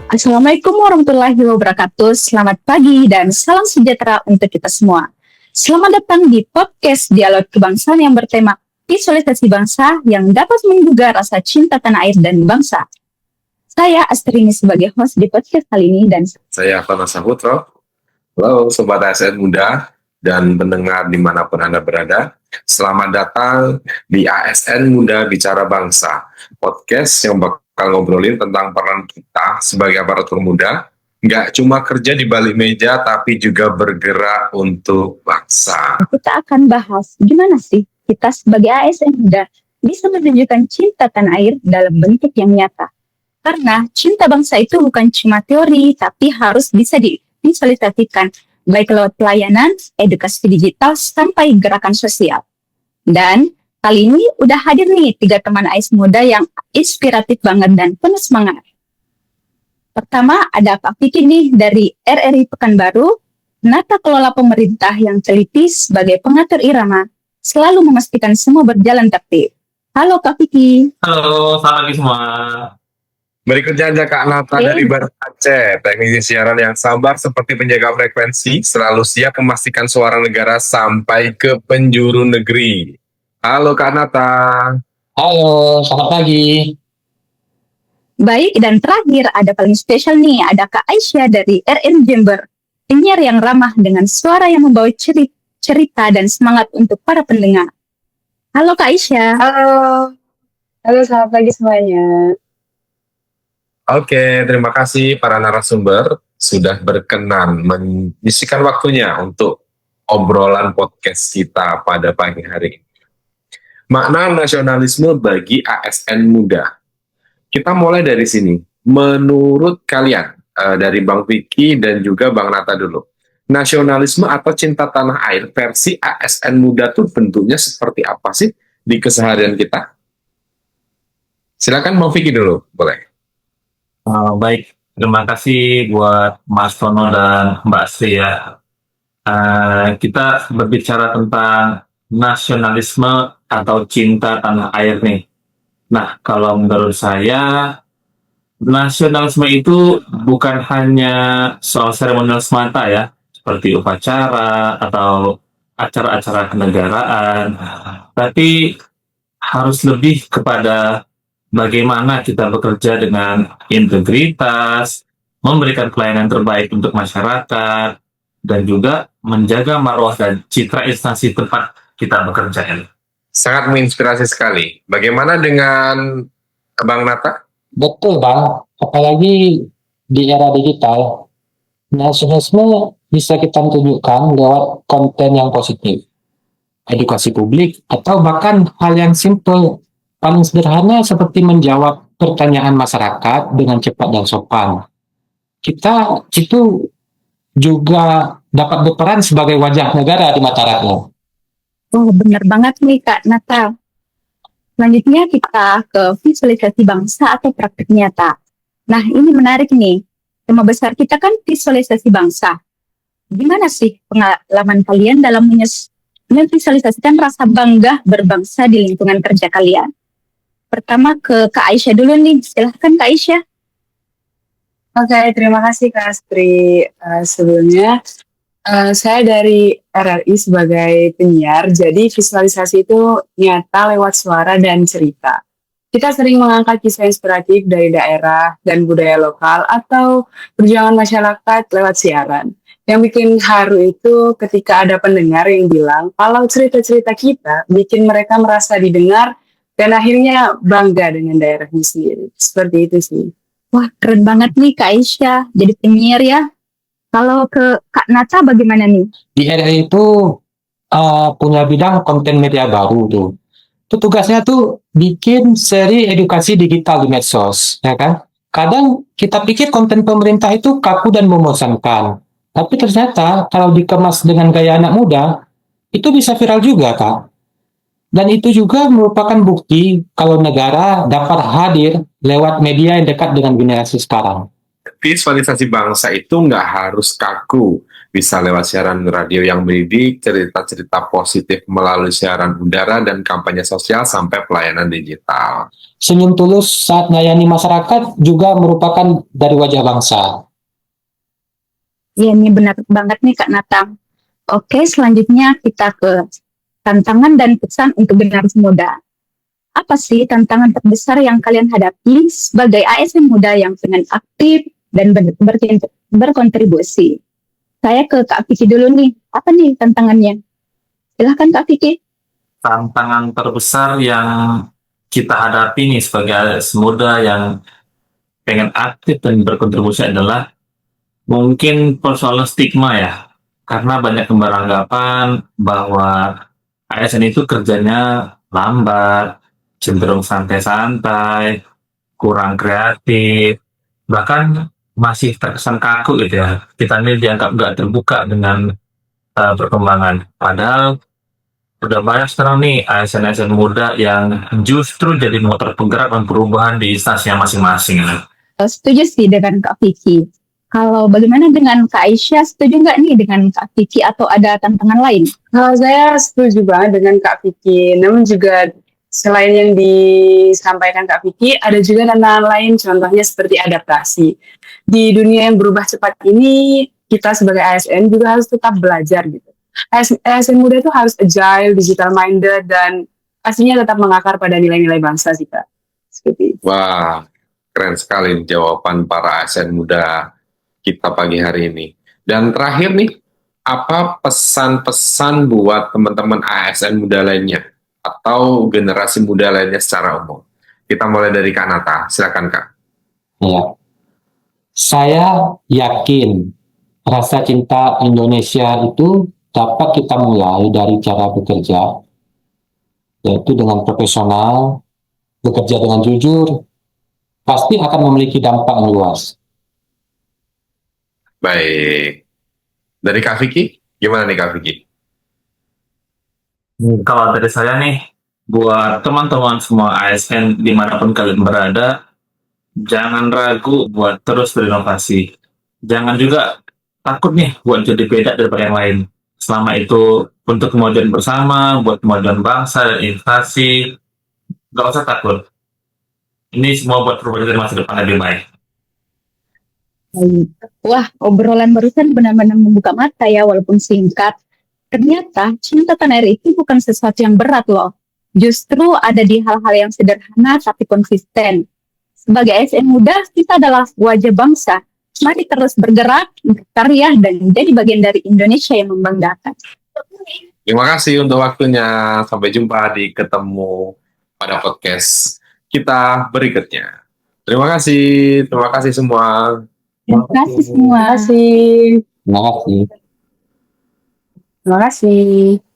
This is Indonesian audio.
Assalamualaikum warahmatullahi wabarakatuh. Selamat pagi dan salam sejahtera untuk kita semua. Selamat datang di podcast Dialog Kebangsaan yang bertema visualisasi bangsa yang dapat menggugah rasa cinta tanah air dan bangsa. Saya Astrini sebagai host di podcast kali ini dan saya Afan Saputro. Halo Sobat ASN Muda dan pendengar dimanapun Anda berada. Selamat datang di ASN Muda Bicara Bangsa, podcast yang bakal ngobrolin tentang peran kita sebagai aparatur muda, nggak cuma kerja di balik meja, tapi juga bergerak untuk bangsa. Kita akan bahas gimana sih kita sebagai ASN Muda bisa menunjukkan cinta tanah air dalam bentuk yang nyata. Karena cinta bangsa itu bukan cuma teori, tapi harus bisa divisualisasikan, baik lewat pelayanan, edukasi digital, sampai gerakan sosial. Dan kali ini udah hadir nih 3 teman AIS muda yang inspiratif banget dan penuh semangat. Pertama ada Kak Vicky nih dari RRI Pekanbaru, penata kelola pemerintah yang teliti sebagai pengatur irama, selalu memastikan semua berjalan tertib. Halo Kak Vicky. Halo, selamat pagi semua. Berikutnya ada Kak Nata dari Barat Aceh, teknisi siaran yang sabar seperti penjaga frekuensi, selalu siap memastikan suara negara sampai ke penjuru negeri. Halo Kak Nata. Halo, selamat pagi. Baik, dan terakhir ada paling spesial nih, ada Kak Aisyah dari RN Jember, penyiar yang ramah dengan suara yang membawa cerita dan semangat untuk para pendengar. Halo Kak Aisyah. Halo, selamat pagi semuanya. Oke, terima kasih para narasumber sudah berkenan menyisikan waktunya untuk obrolan podcast kita pada pagi hari ini. Makna nasionalisme bagi ASN muda. Kita mulai dari sini. Menurut kalian, dari Bang Vicky dan juga Bang Nata dulu, nasionalisme atau cinta tanah air versi ASN muda tuh bentuknya seperti apa sih di keseharian kita? Silakan Bang Vicky dulu, boleh. Baik, terima kasih buat Mas Tono dan Mbak Sri ya. Kita berbicara tentang nasionalisme atau cinta tanah air nih. Nah, kalau menurut saya, nasionalisme itu bukan hanya soal seremonial semata ya, seperti upacara atau acara-acara kenegaraan, tapi harus lebih kepada bagaimana kita bekerja dengan integritas, memberikan pelayanan terbaik untuk masyarakat, dan juga menjaga marwah dan citra instansi tempat kita bekerja. Sangat menginspirasi sekali. Bagaimana dengan Bang Nata? Betul Bang, apalagi di era digital, nasionalisme bisa kita tunjukkan lewat konten yang positif, edukasi publik, atau bahkan hal yang simple, paling sederhana seperti menjawab pertanyaan masyarakat dengan cepat dan sopan. Kita itu juga dapat berperan sebagai wajah negara di mata rakyat. Oh, benar banget nih Kak Nata. Selanjutnya kita ke visualisasi bangsa atau praktik nyata. Nah, ini menarik nih. Tema besar kita kan visualisasi bangsa. Gimana sih pengalaman kalian dalam memvisualisasikan rasa bangga berbangsa di lingkungan kerja kalian? Pertama ke Kak Aisyah dulu nih. Silahkan Kak Aisyah. Oke, terima kasih Kak Astri. Sebelumnya, saya dari RRI sebagai penyiar, jadi visualisasi itu nyata lewat suara dan cerita. Kita sering mengangkat kisah inspiratif dari daerah dan budaya lokal atau perjuangan masyarakat lewat siaran. Yang bikin haru itu ketika ada pendengar yang bilang kalau cerita-cerita kita bikin mereka merasa didengar dan akhirnya bangga dengan daerahnya sendiri. Seperti itu sih. Wah, keren banget nih Kak Aisyah jadi penyiar ya. Kalau ke Kak Nata bagaimana nih? Di RRI itu punya bidang konten media baru tuh. Itu tugasnya tuh bikin seri edukasi digital di medsos, ya kan? Kadang kita pikir konten pemerintah itu kaku dan membosankan. Tapi ternyata kalau dikemas dengan gaya anak muda, itu bisa viral juga, Kak. Dan itu juga merupakan bukti kalau negara dapat hadir lewat media yang dekat dengan generasi sekarang. visualisasi bangsa itu nggak harus kaku. Bisa lewat siaran radio yang mendidik, cerita-cerita positif melalui siaran udara, dan kampanye sosial sampai pelayanan digital. Senyum tulus saat melayani masyarakat juga merupakan dari wajah bangsa. Ya, ini benar banget nih Kak Natang. Oke, selanjutnya kita ke tantangan dan pesan untuk generasi muda. Apa sih tantangan terbesar yang kalian hadapi sebagai ASN muda yang pengen aktif dan berkontribusi? Saya ke Kak Vicky dulu nih. Apa nih tantangannya? Silahkan Kak Vicky. Tantangan terbesar yang kita hadapi nih sebagai muda yang pengen aktif dan berkontribusi adalah mungkin persoalan stigma ya. Karena banyak yang beranggapan bahwa ASN itu kerjanya lambat, cenderung santai-santai, kurang kreatif, bahkan masih terkesan kaku gitu ya. Kita ini dianggap nggak terbuka dengan perkembangan. Padahal udah banyak sekarang nih ASN-ASN muda yang justru jadi motor penggerak dan perubahan di instansinya masing-masing. Setuju sih dengan Kak Vicky. Kalau bagaimana dengan Kak Aisyah, setuju nggak nih dengan Kak Vicky atau ada tantangan lain? Kalau saya setuju banget dengan Kak Vicky, namun juga selain yang disampaikan Kak Vicky, ada juga tantangan lain, contohnya seperti adaptasi. Di dunia yang berubah cepat ini, kita sebagai ASN juga harus tetap belajar gitu. ASN muda itu harus agile, digital minded, dan pastinya tetap mengakar pada nilai-nilai bangsa sih Kak. Seperti itu. Wah, keren sekali jawaban para ASN muda kita pagi hari ini. Dan terakhir nih, apa pesan-pesan buat teman-teman ASN muda lainnya atau generasi muda lainnya secara umum? Kita mulai dari Kak Nata, silakan Kak. Ya. Saya yakin rasa cinta Indonesia itu dapat kita mulai dari cara bekerja, yaitu dengan profesional, bekerja dengan jujur, pasti akan memiliki dampak yang luas. Baik. Dari Kak Vicky, gimana nih Kak Vicky? Kalau dari saya nih, buat teman-teman semua ASN dimanapun kalian berada, jangan ragu buat terus berinovasi. Jangan juga takut nih buat jadi beda daripada yang lain. Selama itu untuk kemajuan bersama, buat kemajuan bangsa dan instansi, nggak usah takut. Ini semua buat perubahan masa depan lebih baik. Wah, obrolan barusan benar-benar membuka mata ya, walaupun singkat. Ternyata cinta tanah air itu bukan sesuatu yang berat loh. Justru ada di hal-hal yang sederhana tapi konsisten. Sebagai ASN muda, kita adalah wajah bangsa. Mari terus bergerak, berkarya, dan jadi bagian dari Indonesia yang membanggakan. Terima kasih untuk waktunya. Sampai jumpa di ketemu pada podcast kita berikutnya. Terima kasih semua. Terima kasih semua. Terima kasih. Terima kasih. Terima kasih.